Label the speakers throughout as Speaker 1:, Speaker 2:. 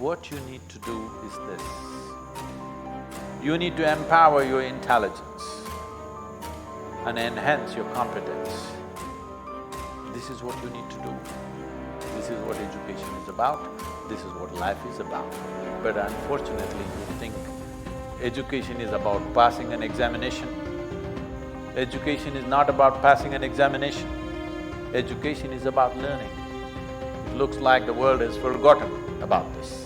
Speaker 1: what you need to do is this. You need to empower your intelligence and enhance your competence. This is what you need to do. This is what education is about, this is what life is about. But unfortunately, you think education is about passing an examination. Education is not about passing an examination. Education is about learning. It looks like the world has forgotten about this.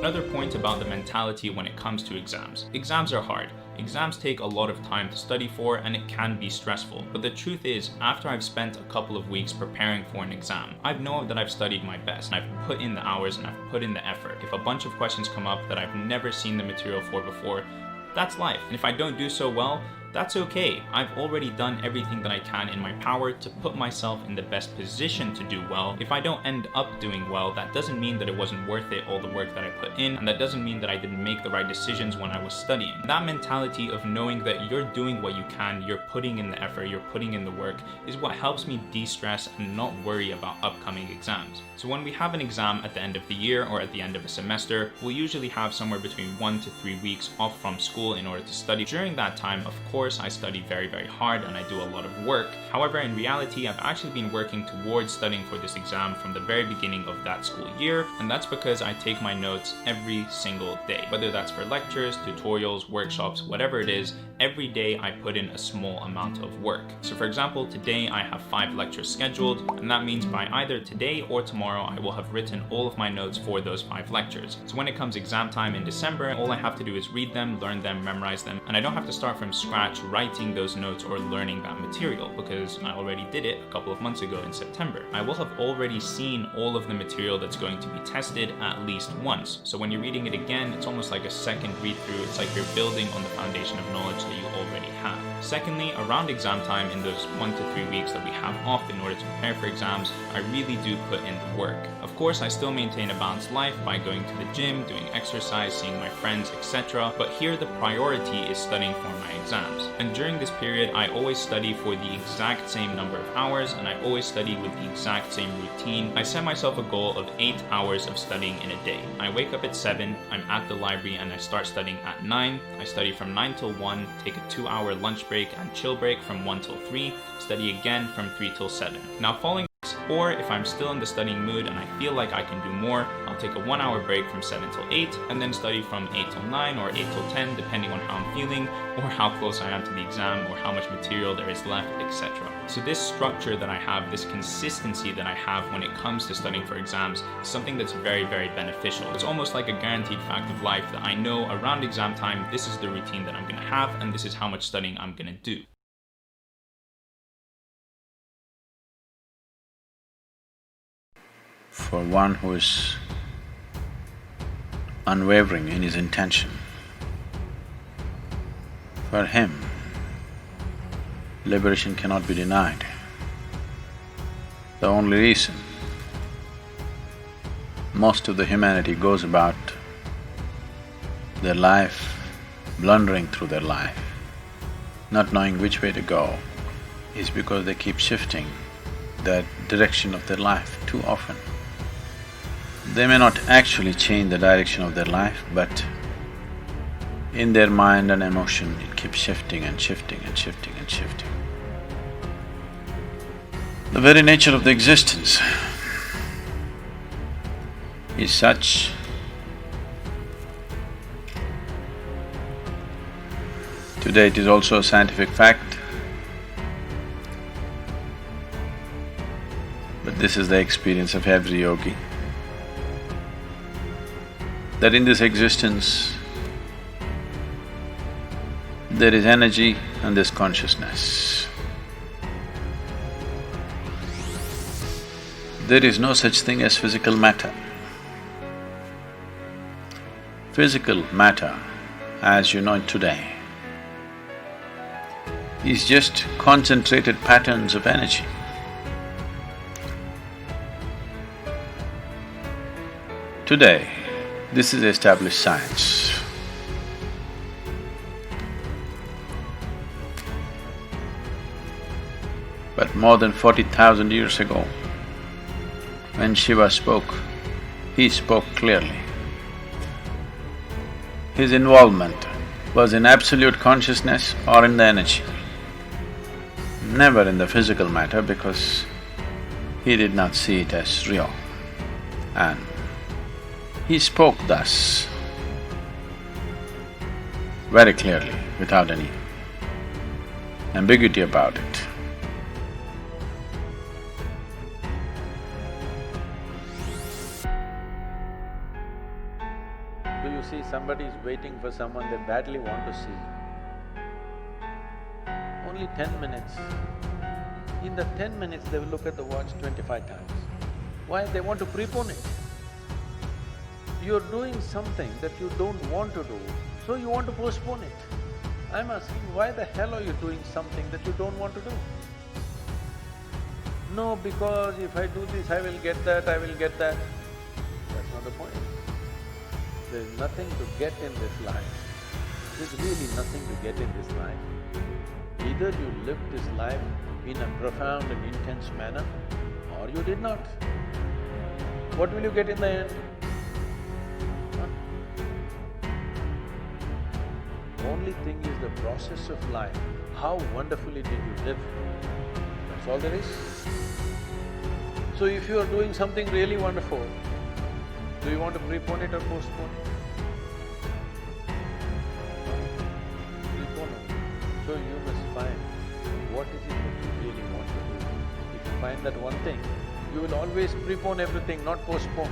Speaker 2: Another point about the mentality when it comes to exams. Exams are hard. Exams take a lot of time to study for and it can be stressful. But the truth is, after I've spent a couple of weeks preparing for an exam, I know that I've studied my best and I've put in the hours and I've put in the effort. If a bunch of questions come up that I've never seen the material for before, that's life. And if I don't do so well, that's okay. I've already done everything that I can in my power to put myself in the best position to do well. If I don't end up doing well, that doesn't mean that it wasn't worth it, all the work that I put in, and that doesn't mean that I didn't make the right decisions when I was studying. That mentality of knowing that you're doing what you can, you're putting in the effort, you're putting in the work, is what helps me de-stress and not worry about upcoming exams. So when we have an exam at the end of the year or at the end of a semester, we'll usually have somewhere between 1 to 3 weeks off from school in order to study. During that time, of course, I study very, very hard and I do a lot of work. However, in reality, I've actually been working towards studying for this exam from the very beginning of that school year, and that's because I take my notes every single day. Whether that's for lectures, tutorials, workshops, whatever it is, every day I put in a small amount of work. So for example, today I have 5 lectures scheduled, and that means by either today or tomorrow I will have written all of my notes for those 5 lectures. So when it comes exam time in December, all I have to do is read them, learn them, memorize them, and I don't have to start from scratch writing those notes or learning that material because I already did it a couple of months ago in September. I will have already seen all of the material that's going to be tested at least once. So when you're reading it again, it's almost like a second read through. It's like you're building on the foundation of knowledge that you already have. Secondly, around exam time, in those 1 to 3 weeks that we have off in order to prepare for exams, I really do put in the work. Of course, I still maintain a balanced life by going to the gym, doing exercise, seeing my friends, etc. But here the priority is studying for my exams. And during this period, I always study for the exact same number of hours and I always study with the exact same routine. I set myself a goal of 8 hours of studying in a day. I wake up at 7, I'm at the library and I start studying at 9. I study from 9 till 1, take a 2-hour lunch break and chill break from 1 till 3, study again from 3 till 7. Now following this, or if I'm still in the studying mood and I feel like I can do more, I'll take a 1-hour break from 7 till 8 and then study from 8 till 9 or 8 till 10 depending on how I'm feeling or how close I am to the exam or how much material there is left, etc. So this structure that I have, this consistency that I have when it comes to studying for exams is something that's very, very beneficial. It's almost like a guaranteed fact of life that I know around exam time, this is the routine that I'm going to have and this is how much studying I'm going to do.
Speaker 1: For one who is unwavering in his intention, for him, liberation cannot be denied. The only reason most of the humanity goes about their life, blundering through their life, not knowing which way to go, is because they keep shifting the direction of their life too often. They may not actually change the direction of their life, but in their mind and emotion, it keeps shifting and shifting and shifting and shifting. The very nature of the existence is such today it is also a scientific fact, but this is the experience of every yogi, that in this existence there is energy and there's consciousness. There is no such thing as physical matter. Physical matter, as you know it today, is just concentrated patterns of energy. Today, this is established science. But more than 40,000 years ago, when Shiva spoke, he spoke clearly. His involvement was in absolute consciousness or in the energy, never in the physical matter, because he did not see it as real. And he spoke thus, very clearly, without any ambiguity about it. Do you see somebody is waiting for someone they badly want to see? Only 10 minutes. In the 10 minutes, they will look at the watch 25 times. Why? They want to prepone it. You're doing something that you don't want to do, so you want to postpone it. I'm asking, why the hell are you doing something that you don't want to do? No, because if I do this, I will get that, I will get that. That's not the point. There's nothing to get in this life. There's really nothing to get in this life. Either you lived this life in a profound and intense manner, or you did not. What will you get in the end? Only thing is the process of life. How wonderfully did you live? That's all there is. So if you are doing something really wonderful, do you want to prepone it or postpone it? Prepone it. So you must find what is it that you really want to do. If you find that one thing, you will always prepone everything, not postpone.